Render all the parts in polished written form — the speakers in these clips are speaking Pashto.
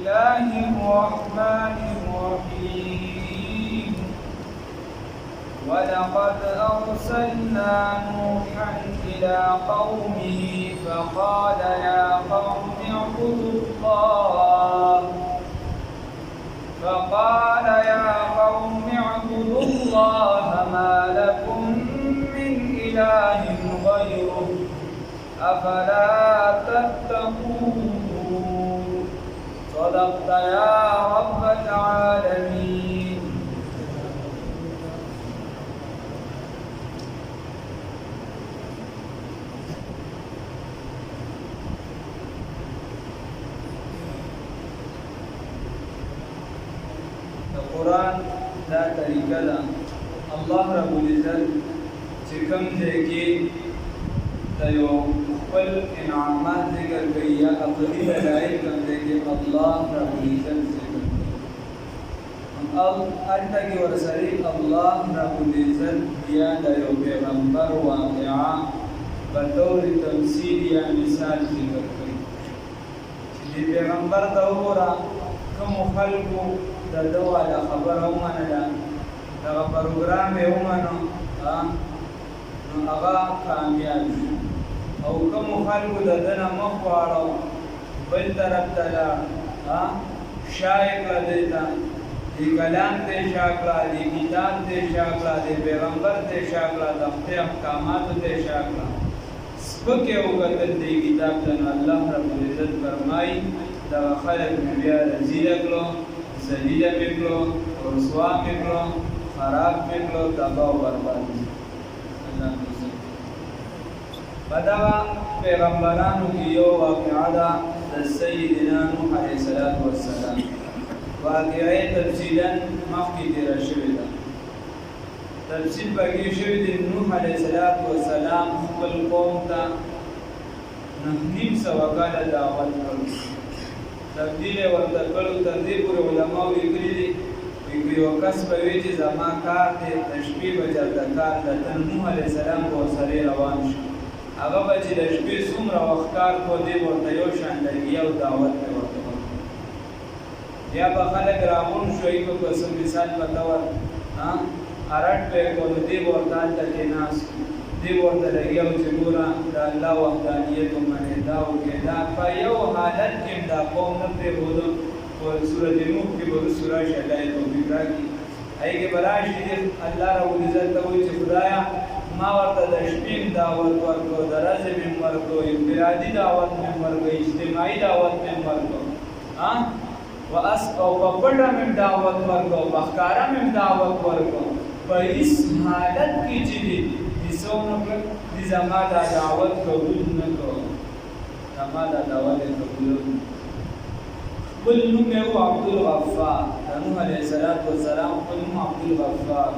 الله الرحمن الرحيم ولقد أرسلنا نوحا إلى قومه فقال يا قوم اعبدوا الله ما لكم من إله غيره أفلا تتقون صدقت يا رب العالمين. قرآن دا طریقه ده الله رب العزت چې کوم ځای کې د یو خپل انعامات ذکر کوي یا عقلي دلایل کوم ځای کې الله رب العزت ذکر کوي او هلته کې ورسره الله رب العزت بیا د یو پیغمبر واقعه په طور تمثیل یا مثال ذکر کوي چې پیغمبر ته وګوره کوم خلکو د دوا د خبره ومنله دغه پروګرام یې ومنو نو هغه کامیاب شو او کوم خلکو د ده نه مخ واړو بل طرف ته لاړ شا یې کړه دې ته دې کلام ته شا کړه دې کتاب ته شا کړه دې پیغمبر ته شا کړه د خپل احکاماتو ته شا کړه سپک یې وکتل دې کتاب ته نو الله رب العزت فرمایي دغه خلک مې بیا رزیله کړو ذلیله مې کړو رسوا مې کړو خراب مې کړو تباه او برباد په دغه پیغمبرانو کې یو واقعه ده د سیدنا نوح علیه السلام واقعه تفصیلا مخکې تېره شوې ده تفصیل پکې شوی دی نوح علیه السلام خپل قوم ته 900 کاله دعوت کړو تبدیل ورته کړو تر دې پورې علماو لیکلي دي یو کس به وي چې زما کار دی د شپې به چېرته کار ده ته نوح علیه السلام به ورسره روان شو هغه به چې د شپې څومره وخت کار کو دی ورته یو شان لګي او دعوت به ورته ورکړو بیا به خلک راغون شوي به په څه مثال په طور ارټ به یې کړو دی به ورته هلته کېناست دی به ورته لګیا و چې ګوره د الله وحدانیت ومنې دا وکړې دا په یو حالت کې هم دا قوم نه پرېښودو په صورت نوح کې به وروستو راشي الله یې توفیق راکړي هغې کې به راشي الله ربالعزت ته وایي چې خدایه ما ورته د شپې دعوت ورکړو د ورځې مې ورکړو انفرادي دعوت مې ورکړو اجتماعي دعوت مې ورکړو او په پټه مې دعوت ورکړو په ښکاره مې دعوت ورکړو په هېڅ حالت کې چې دي څه ونه کړل دي زما دا دعوت قبول نه کړو زما دا دعوت یې قبول خپل نوم یې و عبدالغفار د نوح علیه السلام خپل نوم عبدالغفار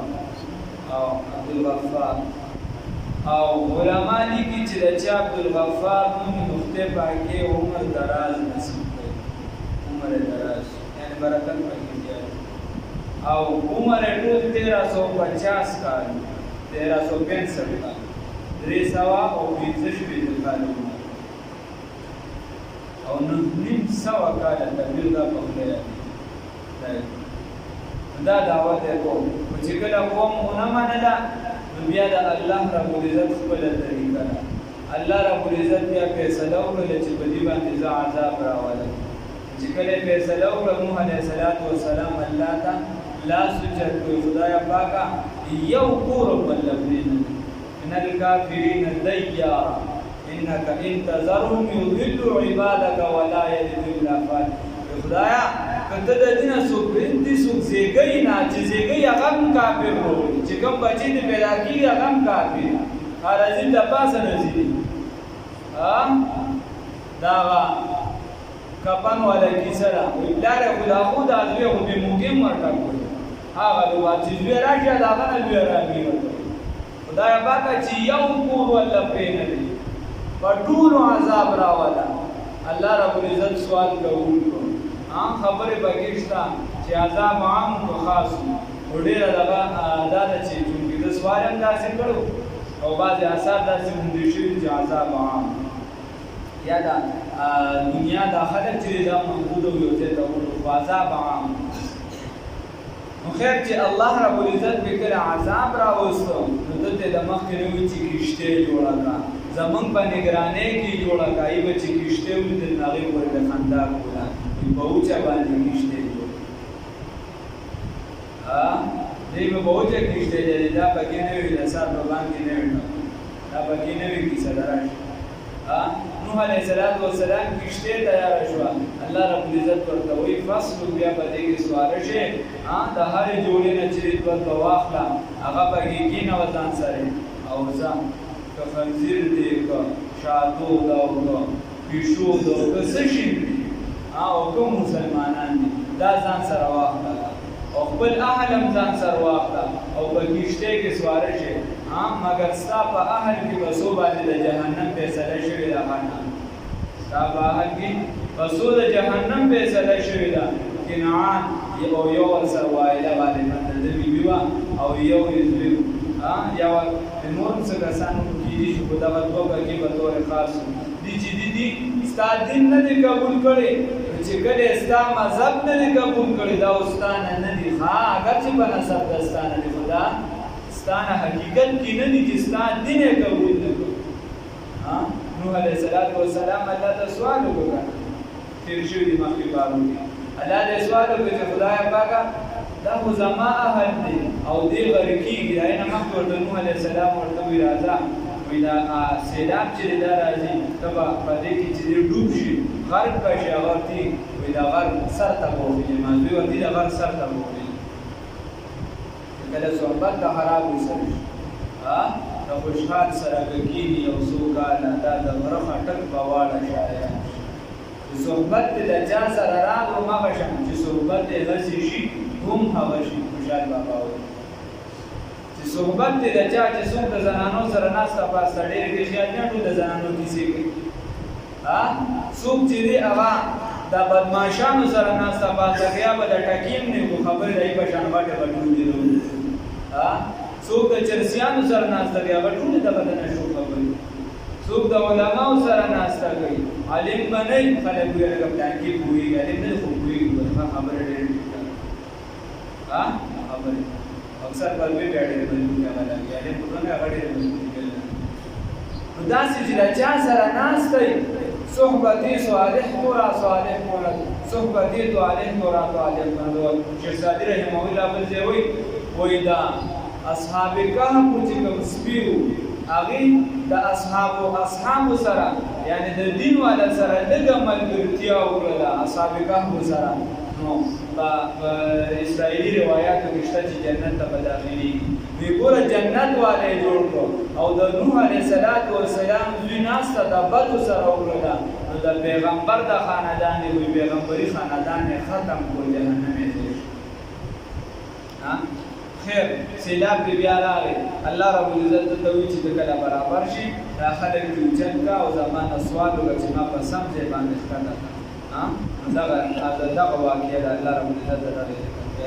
او علما لیکي چې د چا عبدالغفار نوم یې نقطې پاکې عمر دراز نصیب کړي عمر دراز یعنې برکت پکې زیات او عمر یې ټول 1350 کال 1365 کال 300 او 15 کال او 900 کال تبلیغ دا په خپله دا دعوت یې کوم چې کله قوم ونه منله نو بیا د الله رب العزت خپله طریقه ده الله رب العزت بیا فیصله وکړله چې په دې باندې زه عذاب راولم چې کله یې فیصله وکړه نوح علیه السلام الله ته لاس اوچت کړو خدایه پاکه یو کور بل پرېږدي من الکافرین دیارا انک ان تذرهم یضلوا عبادک ولا یلدوا الا فاجرا خدایه که ته د دې نه څوک پرېږدي څوک زېږوي نه چې زېږوي هغه هم کافر وروړي چې کوم بچي دې پیدا کېږي هغه هم کافر راځي د پاسه راځي دا هغه کپن والا کیسه ده پلار یې خو د هغو د زوی خو بې موږي هم ورته کړي هغه لوبه چې زوی راشي د هغه نه لوی رامي ورته خدایه پاکه چې یو کور ورله پرېنهدي په ټولو عذاب راوله الله رب العزت سوال قبول کړو خبرې پکې شته چې عذاب عام و خاص و ډېره دغه دا ده چې چونکې د سوال هم داسې کړو او بعضې اثار داسې موندې شوي چې عذاب عام یا دا دنیا دا خلق چې دا محدود او یو ځای ته ورغلو عذاب عام نو خیر چې الله رب العزت به کله عذاب راوستو نو دلته د مخکې نه وي چې کښتۍ جوړه کړه زمونږ په نګرانۍ کې جوړه کړه ای به چې کښتۍ ولیدل نو هغې پورې د خندا کوله په اوچه باندې کښتۍ جوړ دی به په اوچه کښتۍ دی دا پکې نه وي د سر په باندې نه وي دا پکې نه وي کیسه د راشي نوح علیه السلام کښتۍ تیاره شوه الله رب العزت ورته وایي فصل بیا په دې کې سواره شي د هرې جوړې نه چې دوه به واخله هغه پکې کېنوه ځان سره او ځه که خنزیر دی که شادو ده او که پیشو ده او که څه شي دي او کوم مسلمانان دي دا ځان سره واخله او خپل اهل هم ځان سره واخله او په کښتۍ کې سواره شي مګر ستا په اهل کې به څو باندې د جهنم فیصله شوې ده ستا په اهل کې به څو د جهنم فیصله شوې ده کنعان او یو ورسره وایله باندې مته د بیبي وه او یو یې زوی یا د نور څه کسان کېدي چې په دغه دوه کې به طور خاص دي چې دي ستا دین نه دی قبول کړی چې کله ستا مذهب نه دی قبول کړی دا استانه نه دي اگر چې په نسب د استانه دي خدا ستانه حقیقت کې نه دي چې ستا دین یې قبول نه کړو نوح علیه السلام الله ته سوال وکړه تېر شوي دي مخکې کارونه الله ته سوال وکړه چې خدایه پاکه دا خو زما اهل دی او دې غرق کېږي د هغې نه مخکې ورته نوح علیه السلام ورته وایي راځه وایي دا سیلاب چې دی دا راځي ته به په دې کې چې دی ډوب شي غرق به شي هغه ورته وایي دا غر سر ته به وخېږي مازوی ورته د غر سر ته به وخېږي کله صحبت د خرابو سره شي د خوشحال سره که کېني یو څو کاله دا د غره خټک به واړه شایان چې صحبت دې د چا سره راغلو مغه شم چې صحبت دې هسې شي هم هغه شي خوشحال بابا وایي چې صحبت دې د چا چې څوک د زنانو سره ناسته پاسته ډېرې کې خیال نه ټول د زنانو کیسې کوي څوک چې دی هغه د بدماشانو سره ناسته پاسته بیا به د ټکیم نه خو خبرې د په شان غټې به ټول دي څوک د چرسیانو سره ناسته بیا به ټولې د بدنه شو خبرې څوک د علماو سره ناسته کوي عالم به نه وي خلک وایي لکه پلان کې پوهېږي عالم نه خو پوهېږي خبرې ډېرې خبرې اکثر بلبې بیا ډېرې مضبوطې هغه لګي عالم په ټولنه هغه ډېرې مضبوطې نو داسې چې د چا سره ناسته وي صحبتی صالح تورا صالح مولا صحبتی صالح تورا صالح مولا شیخ سعدی رحمه الله بل ځای وایي دا اصحاب کهف چې کوم سپیو هغې د اصحابو سره یعنی د دین والا سره لږه ملګرتیا وکړله اصحاب کهف سره نو په اسرائیلي روایاتو کې شته چې جنت ته به داخلېږي وی ګوره جنت والی جوړ کړو او د نوح علیه السلام زوی ناسته د بدو سره وکړله نو د پیغمبر د خاندان یې وی پیغمبري خاندان یې ختم کړو جهنم یې ځای خیر سیلاب کې بیا راغی الله رب العزت ته وایي چې ته کله برابر شي دا خلک دې اوچت کړه او زما نه سوال وکړه چې ما په سم ځای باندې ښکته کړه دغه واقعه ده الله رب العزت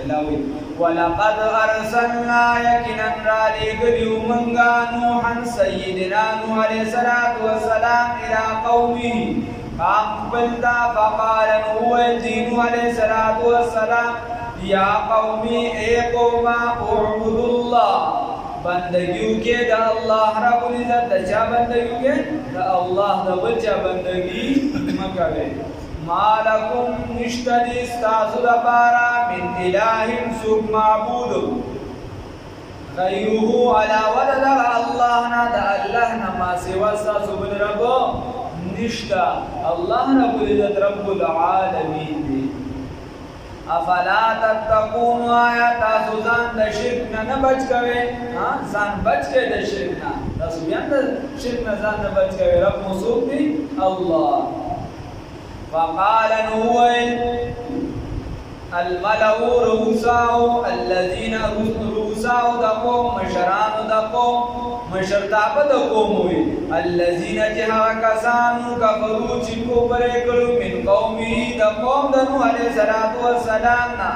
الله وایي ولقد ارسلنا یقینا رالیږلي موږ نوحا سیدنا نوح علیه السلام الى قومه قام خپل ته فقال وویل نوح علیه السلام یا قومي اے قوما اعبدوا الله بندگیو کې د الله رب العزت د چا بندگیو کې د الله د بل چا بندگی مه کوئ ما لکم نشته دي ستاسو دپاره من اله څوک معبود غیره علاوه د دغه الله نه د الله نه ما سوا ستاسو بل رب نشته الله رب العزت رب العالمین دی افلا تتقون آیا تاسو ځان د شرک نه بچ کوئ ځان بچ کوئ د شرک نه تاسو بیا د شرک نه ځان نه بچ کوئ رب مو څوک دی الله وقال نوح الملأ رؤساء الذين رؤساء د قوم مشران د قوم مشرتابه د قوم وي الذين جهوا کسانو کفروا چې کفر کړو من قومه د قوم د نوح عليه السلام نه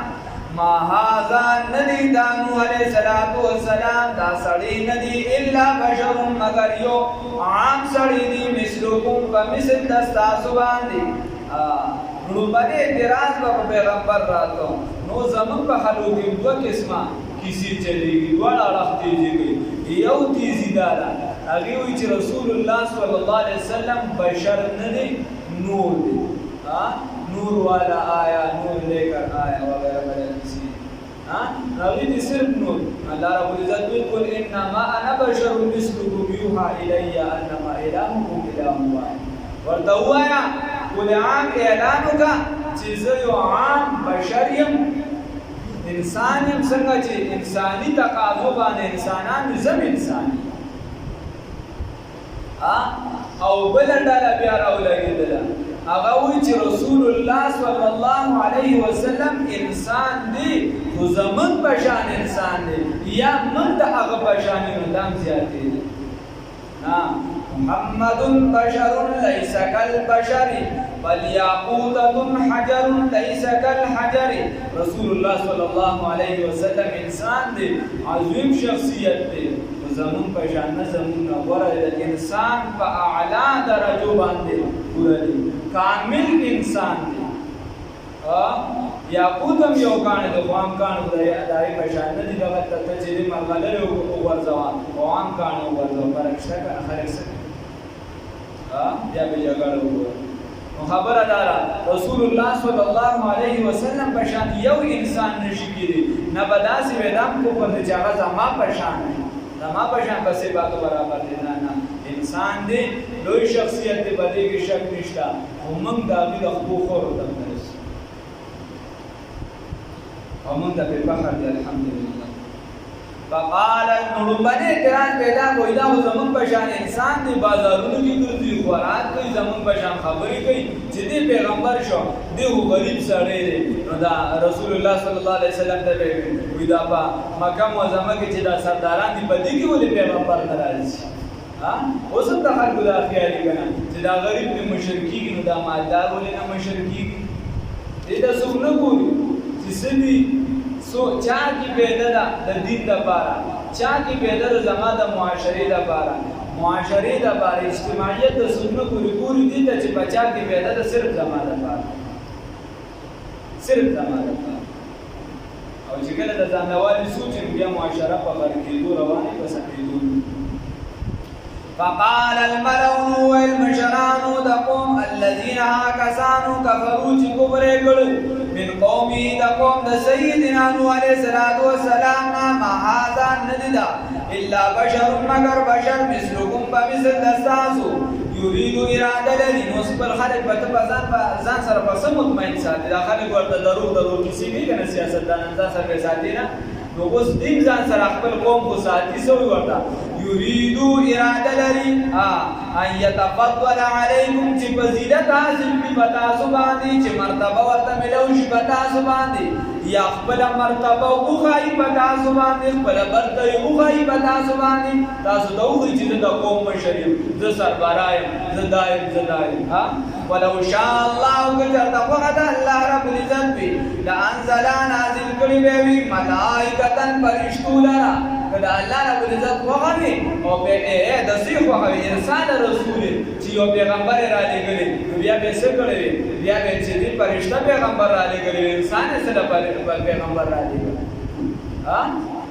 ما هذا ندی دا نوح علیہ السلام دا سړی ندی الا بشر مگر یو عام سړی دی مثلکم فمثل دستاسو باندې نو باندې اعتراض په پیغمبر راتو نو زمون په خلو کې دوه قسمه کسی چلیږي دواړه اړخ تیزیږي یو تیزی دارا هغه وی چې رسول الله صلی الله علیه وسلم بشر نه دی نور دی نور والا آیا نور لے کر آیا وغیرہ وغیرہ کسی هغه دي صرف نور الله رب العزت قل انما انا بشر مثلكم يوحى الي انما الهكم اله واحد ورته وایا قل عام اعلان وکا چې زه یو عام بشر یم انسان یم څنګه چې انساني تقاضو باندې انسانان زم انساني او بل ډله بیا راولګېدل هغه وی چې رسول الله صلی الله علیه وسلم انسان دی خو زمون بشان انسان دی یا من ته هغه بشان نظام زیاتې دی محمد بشر ليس كالبشر بل ياقوتة حجر ليس كالحجر رسول الله صلی الله علیه وسلم انسان دی عظیم شخصیت دی زمون بشان نه زمون غوړه د انسان په اعلی درجو باندې پوره دی کامل انسان دی یاقوتم یو کانه د قوم کانه د اداري بشان نه دی دغه ته چې مرغلره ورځوا قوم کانه ورځوا فرق شته کنه خلک څه بیا به جګړه وکړه خبره دارا رسول الله صلی الله علیه وسلم بشان یو انسان نشي کېږي نه بداسي ودام کو په ځای زما بشان زما بشان بسې باندې برابر دي نه انسان دی لوی شخصیت دی بده کې شک نشته همم دا د خو خور د درس همم د په بحر دی الحمدلله فقال نوربنه اعتراض پیدا کوي دا زمون بشان انسان دی بازارونو کې ګرځي خوراک کوي زمون بشان خبرې کوي چې دی پیغمبر شو دی غریب سړی دی نو دا رسول الله صلی الله علیه وسلم ته وی دا په مکه معظمه کې چې دا سرداران دی په دې کې ولې پیغمبر ناراضي اوس هم د خلکو دا خیال کنه چې دا غریب دی مشرکی نو دا مالدار ولې نه مشرکی دې دا څوک نه ګوري چې سړي سو چا کی پیدا د دین لپاره چا کی پیدا د زما د معاشري لپاره معاشري لپاره اجتماعیت د سنت ګوري دي چې بچا کی پیدا د صرف زما لپاره صرف زما لپاره او چې کله د ځانوالي سوچ بیا معاشره په غیر کېدو روانه پس کېدو فقال الملأ والمشران دقوم الذين كسانوا كفروا كبر من قومه دقوم سيدنا نوح عليه السلام ما هذا نددا الا بشر مگر بشر مثلكم بمثل دستاسو يريد اراده الذي نصب الخلق بتبزان سره پس مطمئن ساتي دا خلک ورته دروغ کسی وی کنه سیاستدان ځان سره ساتي نه نو اوس دین ځان سره خپل قوم کو ساتي سو ورته يريد اراده لري ان يتفضل عليكم چې فضیلت حاصل کی پتا سو باندې چې مرتبه ورته ملو شي پتا سو باندې یا خپل مرتبه او خای پتا سو باندې خپل برته او خای پتا سو باندې تاسو دوی چې د قوم مشریم ز سربرایم زدایم ولو شاء الله كتب فقد الله رب العزت بي لانزل نازل کړي به وي ملائکتن فرشتو لرا کله الله رب العزت وغوي او به د سیخ وغوي انسان رسول چې یو پیغمبر را لګلې بیا به څه کړي بیا به چې دې فرشتہ پیغمبر را لګلې انسان سره پیغمبر را لګلې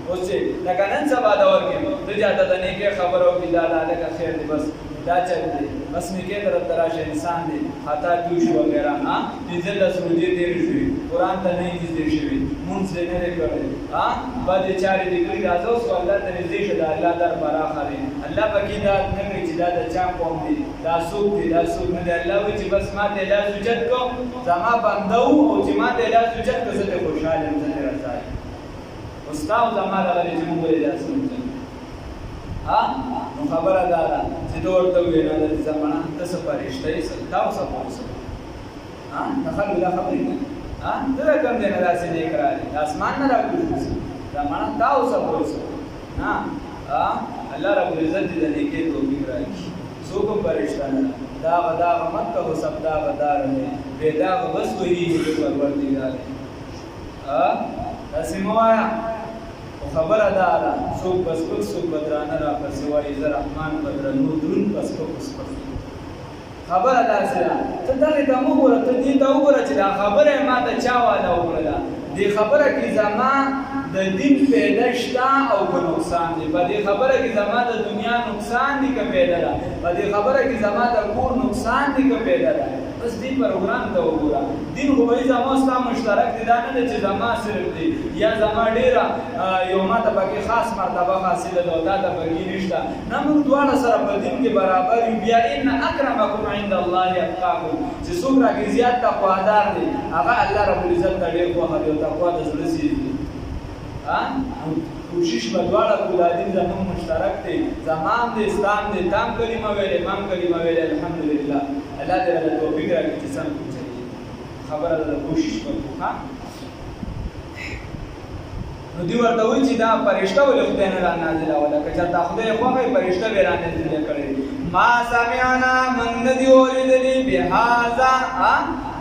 اوس لکه نن سبا دور کې د جاته د نیکه خبرو کې دا لاله خیر دی بس دا چل دی بس نیکه طرف تراشه انسان دی خطا جوش وغیرہ دې د سروجي دې شوی قران ته نه دې شوی مونږ دې نه کړی بعد چارې دې کړی راځو سو الله ته دې شه د الله در براخره الله پکې دا نه کوي چې دا د چا قوم دی دا سوق دی دا سوق نه دی الله وی چې بس ما ته لا سجد کو زما بندو او چې ما ته لا سجد کو زه خوشاله یم زه راځي استاد زما د غری جمهور اجازه نو خبره ده چې دا ورته وینا د زمانه د سفرشته یې سلطاو سپورسه دخل ولا خبرې دا کوم دی نه داسې نه کړی اسمان نه راغلی زمانه تاو سپورسه الله رب العزت دې نیکه توفیق راکړي څوک فرشتہ نه دا مت کو سب دا غدار نه بيدا بس وही پروردگار داسې مه وایه خو خبره دا ده څوک به سپک څوک به درانه راپسې وایي زه رحمان به درنو دروند به سپکو سپک خبره داسې ده ته دغې ته مه ګوره ته دې ته وګوره چې دا خبره یې ما ته چا واده وکړله دې خبره کې زما د دین فایده شته او که نقصان دی په دې خبره کې زما د دنیا نقصان دی که فایده ده په دې خبره کې زما د کور نقصان دی که فایده ده بس دې پروګرام ته وګوره دین خو به زما ستا مشترک دی دا نه دی چې زما صرف دی یا زما ډېره یو ما ته پکې خاص مرتبه حاصله ده او تا ته پکې نشته نه موږ دواړه سره په دین کې برابر یو بیا ان اکرمکم عند الله اتقاکم چې څوک راکې زیات تقوادار دی هغه الله رب العزت ته ډېر خوښه دی او تقوا د زړه څیز دی کوشش به دواړه کړو دا دین زموږ مشترک دی زما هم دی ستا هم دی تا هم کلمه ویلې ما هم کلمه ویلې الحمدلله الله دې راته توفیق راکړي چې سم وچلېږي خبره ده کوشش وکړو ښه نو دوی ورته وایي چې دا فرشته ولې خدای نه رانازلوله که چېرته خدای یې خوښه وي فرشته به یې رانازله کړې ما سمعنا موږ نه دي اورېدلي بهذا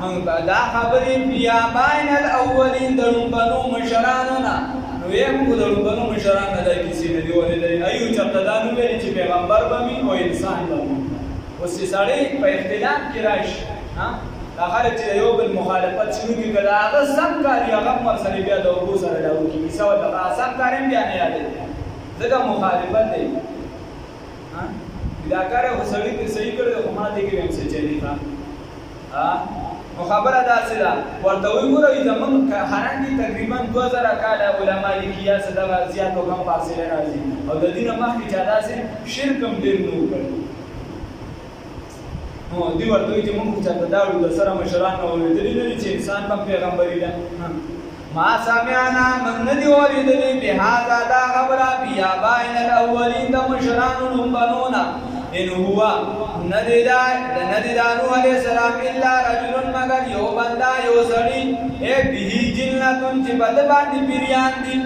موږ به دا خبرې فی آبائنا الاولین د لومبنو مشرانو نه نو یې موږ د لومبنو مشرانو نه دا کیسې نه دي اورېدلې ایو چېرته دا نه ویلي چې پیغمبر به وي او انسان به وي اوس چې سړی په اختلاف کې راشي دا خلک چې د یو بل مخالفت شروع کړي که د هغه سم کار وي هغه هم ورسره بیا د اوبو سره ډاو کړي کیسه ورته سم کار هم بیا نه یادوي ځکه مخالفت دی دا کار یې خو سړي صحیح کړی دی خو ما دې کې ویم څه چلي نو خبره داسې ده ورته وګورئ زموږ حرام دي تقریبا 2000 کاله علما لیکي څه دغه زیات او کم فاصله راځي او د دې نه مخکې چا داسې شرک هم ډېر نه و کړی نو دوی ورته وایي چې موږ خو چاته دا وړو د سره مشران نه اورېدلي نه دي چې انسان هم پیغمبري ده ما سمعنا موږ نه دي اورېدلي بهذا دا خبره فی آبائنا الاولین د مشرانو لومبنو نه ان هو ندی دا نوح علیہ السلام الا رجل مگر یو بندا یو سړی اے به جنتون چې بد باندې پیریان دي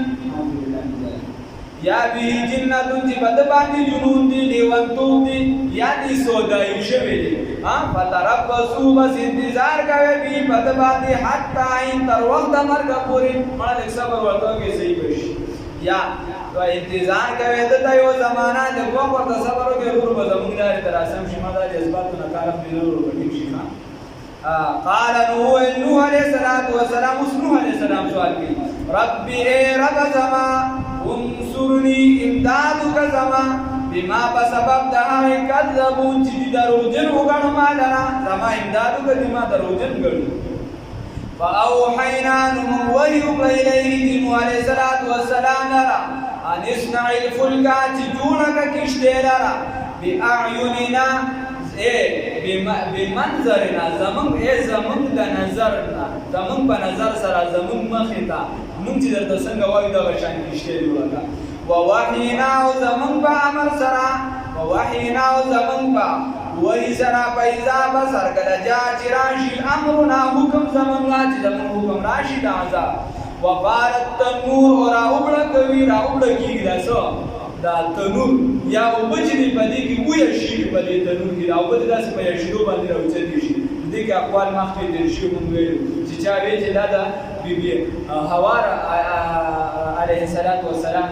یا به جنتون چې بد باندې جنون دي لیونتوب دي یا دي سودای شوی دي فتربصوا بس انتظار کوي به بد باندې حتی ان تر وخت مرګ پورې مړ صبر ورته کې صحیح بشي یا تو انتظار کوي ته یو زمانہ د کوم ورته صبر وکړي ورو به زموږ لارې تر اسم شي ما دا جذباتونه کارم دی ورو وټیم شي قال نوح علیہ السلام نوح علیہ السلام سوال کوي ربي اے رب زما انصرني امدادك زما بما بسبب ده کذبون چې دروژن وګڼو ما لرا زما امدادك بما دروژن ګڼو فاوحينا نوحي اليه نوح علیہ السلام لرا ان اصنع الفلك جوړه کشته لرا باعیننا بمنظرنا زمون د نظرنا زمون په نظر سره زمون مخې ته مونږ چې درته څنګه وایو دغه شان کشته جوړه ووحینا او زمون په امر سره ووحینا او زمون په وحی سره پیدا بسر کله جا چې راشي امرنا حکم زمون چې زمون حکم راشي د عذاب وقالت تنور اور اوبړه کوي را اوبړه کیږي دا تنور یا وبچنی پدې کې وې شي پدې تنور کې دا وبد داسې په شیدو باندې راوځي شي دې کې اقوال مخکې د شی مونږ ویل چې چا وی چې دا بیبي حوار علیه السلام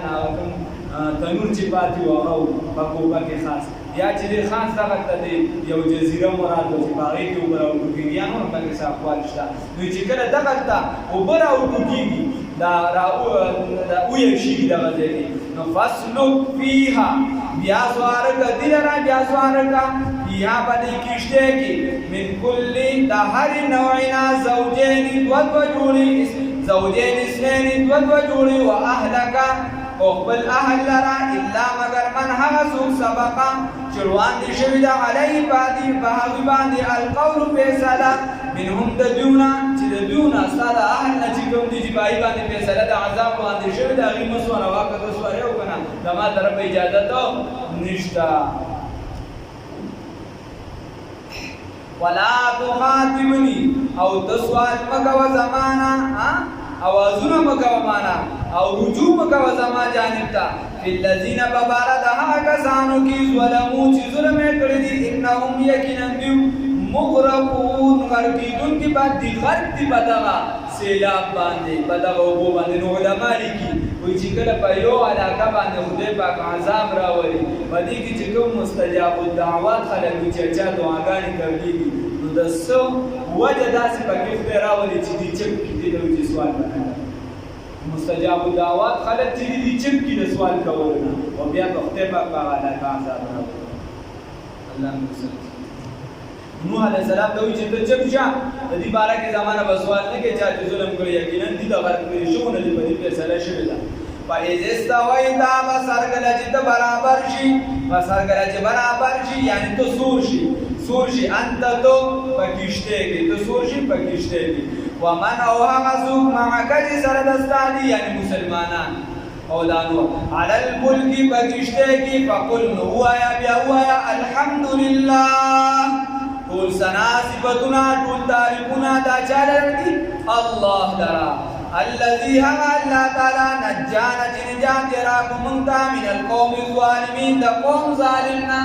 نه تنور چې پاتې و هغه په کوبه کې خاص یا چې خاص دغه ته یو جزیره مراد و چې باغې کې وبره او کېږي یا نور باندې څه اقوال شته نو چې کله دغه ته وبره او کېږي دا وې شي دغه ځای نو فصلک فیها بیا سوارک دیلرا بیا سوارکا بیا بدی کشتے کی من کلی دا هر نوعنا زوجین جوڑی اسنین جوڑی و اہلکا اقبل اہل لرا الا مگر من حسوک سبقا چروان دی شوید علی بادی بحاوی باندی القول فیصلہ منهم ددونا چې ددونا استاد اهل نه چې کوم دي چې پای باندې فیصله د عذاب باندې شوی دا غي مسوره واکه د سوره او کنه زما طرف اجازه ته نشتا ولا تخاطبني او تسوال مکو زمانہ اوازونه مکو معنا او رجوع مکو زما جانب ته الذين ببارد هغه کسانو کې ظلمو چې ظلم کړی دي انهم یقینا مغرقون غرقیدون کی بعد دی غرق دی بدغا سیلاب باندې بدغا وبو باندې نو علماء لیکي وی چې کله په یو علاقه باندې خدای پاک عذاب راولي پدې کې چې کوم مستجاب الدعوات خلک چې چا دعاګانې کوي نو د څو وجه داسې پکې خدای راولي چې دې چپ کې دې سوال نه مستجاب الدعوات خلک چې دې چپ کې د سوال کولو او بیا په خدای پاک باندې عذاب راولي الله مسلم نوح علیہ السلام ته وی چې ته چپ شه د دې باره کې زمانہ بسوال نه کې چې ظلم کړی یقینا دې د غرق کړی شو نه دې په دې فیصله شوی ده فایز استویتا وسرګل چې ته برابر شي وسرګل چې برابر شي یعنی ته سور شي انت تو پکشته کې ته سور شي پکشته کې ومن او هغه څوک معك چې سره دستانی یعنی مسلمانان اولانو علی الملک پکشته کې فقل هو یا الحمدلله ټول ثنا صفاتنا ټول تعریفنا دا چاله دي الله درا الذي هو الله تعالی نجانا نجات راکم من القوم الظالمین دا قوم ظالمنا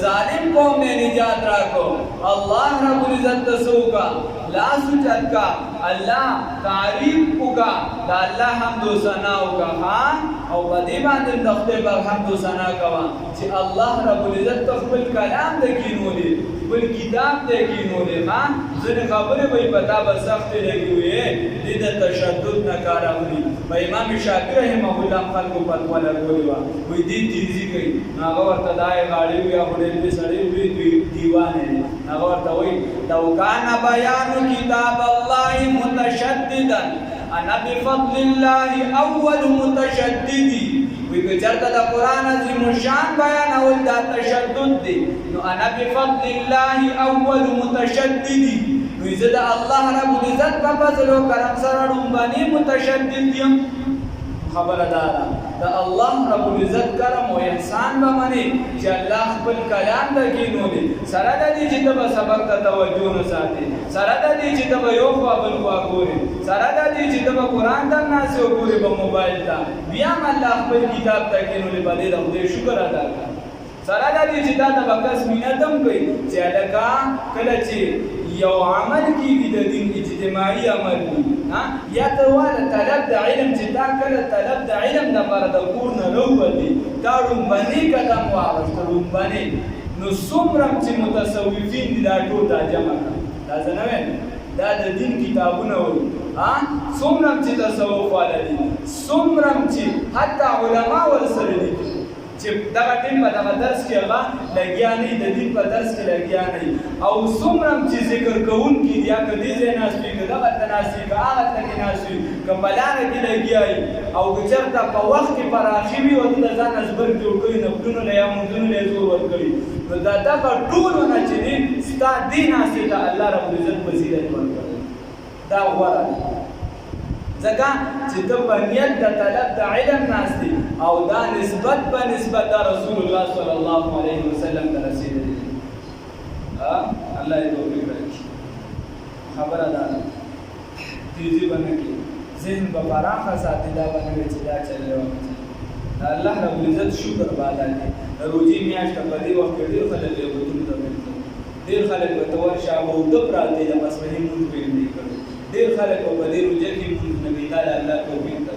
ظالم قوم نے نجات راکو الله رب العزت تسوکا لا سجد کا اللہ تعریف کا دا اللہ حمد و ثنا کا ہاں او بدی باندې تخته پر حمد و ثنا کوا چې الله رب العزت خپل کلام د کینولې بل کتاب ته کینولې ها ځنه خبره به پتا به سخت لګي وي د تشدد نه کار اخلي په امام شافعي رحمه الله خلکو فتوا لګولې و وې دې تیزی کوي هغه ورته دای غاړي وي هغه دې سړی وي دیوانه هغه ورته وي لو کان بیان کتاب الله متشددا انا بفضل الله اول متشدد وی که چرته د قران عظیم شان بیان اول دا تشدد دی نو انا بفضل الله اول متشدد وی زه د الله رب العزت په فضل او کرم سره رومبانی متشدد یم خبر دارا دا الله رب العزت کرم او احسان به منی چې الله خپل کلام د کینولې سره د دې چې د سبق ته توجه نه ساتي سره د دې چې د یو خوا بل خوا ګوري سره د دې چې د قران د ناس او ګوري په موبایل ته بیا الله خپل کتاب ته کینولې باندې د خدای شکر ادا کړه سره د دې چې دا د بکس مینتم کوي چې الکا کله چې یو عمل کیږي د دین اجتماعي عمل ها یا ته والا طلب د علم چې دا کله طلب د علم د پر د کور نه وروتي دا رومبني قدم واغسته رومبني نو څومره چې متصوفین دي دا ټول دا جمع دا څنګه دا د دین کتابونه وي ها څومره چې تصوف والا دي څومره چې حتی علما ورسره دي چې دا ټیم په دغه درس کې هغه لګیا نه د دې په درس کې لګیا نه او څومره چې ذکر کوون کې یا کدي زینا سپی دغه تناسب هغه تناسب کمبلانه کې لګیا او چرته په وخت کې فراخي وي او د ځان ازبر جوړ کړي نه پلونو له یا مونږونو له زور ور کړی نو دا ټول نه چې دي ستا دین اسې ته الله رب العزت فضیلت ورکړي دا غوړه ځکه چې د بنیت د طلب د علم ناشتي او دا نسبت په نسبت د رسول الله صلی الله علیه وسلم ته رسیدلی الله دې توفیق راکړي خبره ده تیزی باندې ذهن په فراخه ساتي دا باندې چې دا چلے الله رب العزت شکر باندې روزي میاشت په دې وخت کې ډیر خلک له وجود ته ډیر خلک په تور شابه او د پراته د مسلې مونږ پیل کړو ډیر خلک په دې روزه کې نبی تعالی الله توفیق ته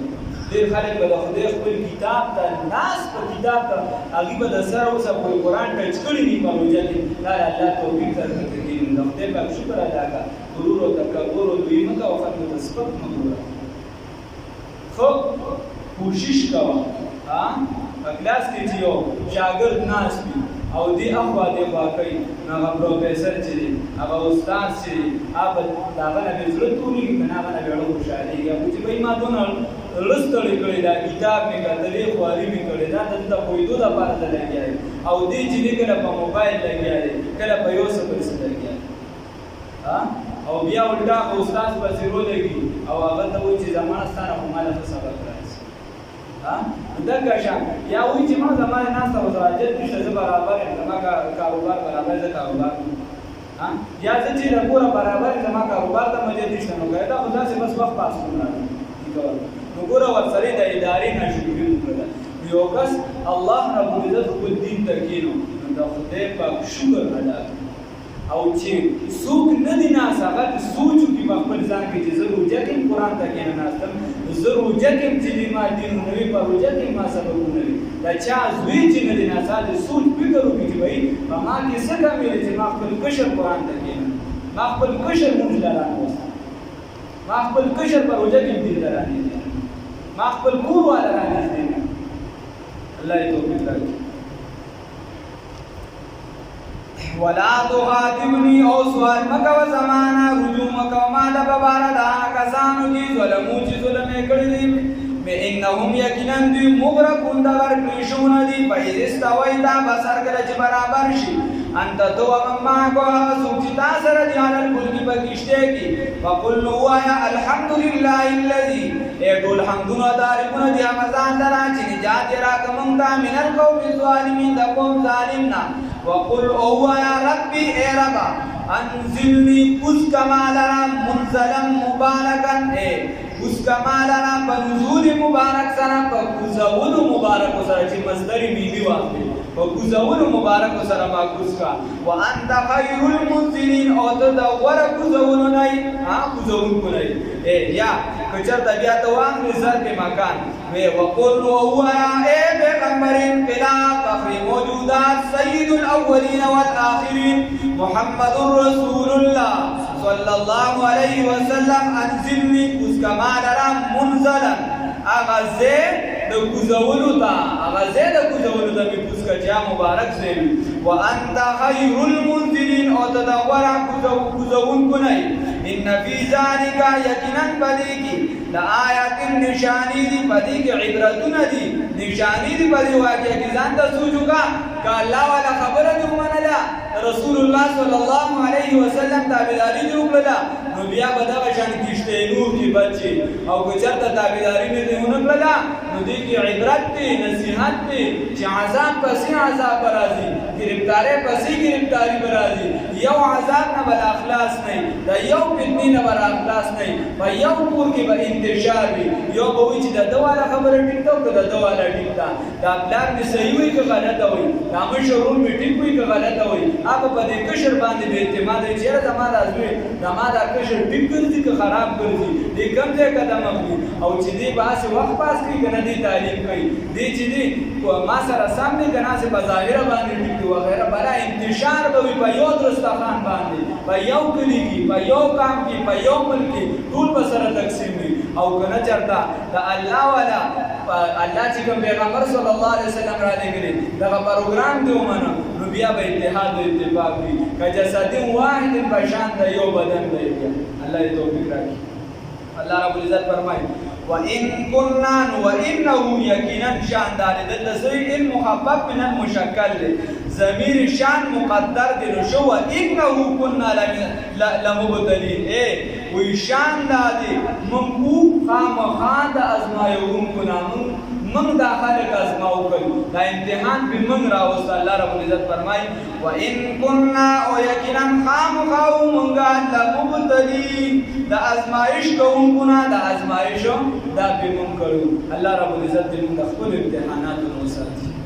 ډیر خلک په خدای خپل کتاب ته ناس په کتاب ته هغه به د سره اوس په قرآن ټچ کړی دی په روزه کې دا الله توفیق درکړي نو خدای په شکر ادا کړه غرور او تکبر او دویمه او ختم تسبق مغرور خو کوشش کوه ها په کلاس کې چې یو شاګرد ناس وي او دی اخوا دی واقعي هغه پروفیسور چې دی هغه استاد چې هغه داغه نه زړه ټولي کنه هغه نه ډېر خوشاله یا چې به ما دونه لستړي کړی دا کتاب می کتلې خواري می کړی دا د پویدو د پاره لګیای او دی چې کله په موبایل لګیای کله په یو څه پر څه لګیای ها او بیا ولدا استاد په زیرو لګي او هغه ته وایي چې زمانه ستاره په مالا څه سبق راځي ها دغه شان یا وایي چې ما زمانه ناس او زواجت نشته برابر زما کاروبار برابر زه کاروبار ها یا چې رپور برابر زما کاروبار ته مجه نشته نو دا خدا سے بس وخت پاس کړو نو ګوره ورسره د ادارې نه شروع کړل یو کس الله رب العزت خپل دین ته کینو نو د خدای په شکر ادا او چې څوک نه دي ناست هغه سوچ وکړي په خپل ځان کې چې زه روژه کې قرآن ته کېناستم زه روژه کې چې ما دینونه وي په روژه کې ما سبقونه وي د چا زوی چې نه دي ناست هغه سوچ فکر وکړي چې وایي په ما کې څه کمې ده چې ما خپل کشر قرآن ته کېنم ما خپل کشر مونځ له رانوستم ما خپل کشر په روژه کې دین ته رانیږدي ما خپل کور والا رانیږدي الله یې توفیق راکړي ولا تخاطبني او سوال مکو زمانہ رجوع مکو ما د ببارد کسانو کی ظلمو چې ظلم کړی دی انهم یقینا دی مغرقون د ورکړشون دی فیض استویتا بسر کله چې برابر شي انت تو ما کو سوچتا سره دی علل ملک بکشته کی وقل هو الحمد لله الذي ټول حمدونه دارونه دی امزان درا چې نجات راکمم تا من القوم الظالمین د قوم ظالمنا وقل او یا ربی اے ربا انزلنی کس کمالنا منزلا مبارکا اے کس کمالنا بنزول مبارک سره په کوزول مبارک سره چې مصدر میوي واخلي په کوزول مبارک سره ما کوز کا وانت خیر المنزلین او ته دا ور کوزول نه ها کوزول کو نه اے یا کچر طبيعت وان نظر په مکان و وقل هو اے پیغمبرین بلا فخر موجودات سید الاولین والآخرین محمد رسول الله صلی الله علیه وسلم انزلنی کس کمالنا منزلا اغازه د کوزولو تا اغازه د کوزولو ته په پوس کچا مبارک زوی وانت خیر المنزلین او تدور کوزون کو نه ان فی ذلک یقینا بدیکی د آیات نشانی دی بدیک عبرتونه دی نشانی دی بدی واقعه کی ځان ته سوچوکا ک الله والا خبره دی ومنلا رسول الله صلی الله علیه وسلم تابعداری دی وکړه نو بیا به دا شان کیشته نور کی بچي او که چرته تابعداری نه دی ونکړه نو دی کی عبرت دی نصیحت دی چې عذاب پسې عذاب راځي گرفتاری پسې گرفتاری راځي یو عذاب نه بل اخلاص نه دا یو فتنې نه بل اخلاص نه په یو کور کې به انتشار وي یو به وي چې د دواله خبره ټیکټو که د دواله ټیکټا دا پلان می صحیح وي که غلطه وي دا مشرون می ټیک وي که غلطه وي هغه په دې کشر باندې به اعتماد یې چیرې زما دا زوی زما دا کشر ټیک ګرځي که خراب ګرځي دې کوم ځای قدم اخلي او چې دې باسي وخت پاس کوي که نه دې تعلیم کوي دې چې دې ما سره سم دې که ناسې په ظاهره باندې ټیک دي وغیره بلا انتشار به وي په یو درستخان باندې په یو کلي کې په یو کام کې په یو ملک کې ټول به سره تقسیم وي او که نه چېرته د الله والا الله چې کوم پیغمبر صلی الله علیه وسلم را لېږلي دغه پروګرام دې ومنه نو بیا به اتحاد و اتفاق وي که جسد واحد په شان د یو بدن دی الله یې توفیق راکړي الله رب العزت فرمایي وَإِن كُنَّا وَإِنَّهُ يَقِينًا شان دار دلته سوی المخفف من المشکل ضمیر شان مقدر دی نو شو وَإِنَّهُ كُنَّا لَمُبْتَلِينَ اے وی شان دادی منکو خامخا د ازمایونکو نامون من دا خلق ازماو کل دا امتحان بی من راوست اللہ رب العزت فرمائی وَإِن كُنَّا او یقینا خامخاو منگا لَمُبْتَلِينَ دا ازمائش کونکونا دا ازمائشو دا بی من کرو اللہ رب العزت دی من دا خود امتحانات نوساتی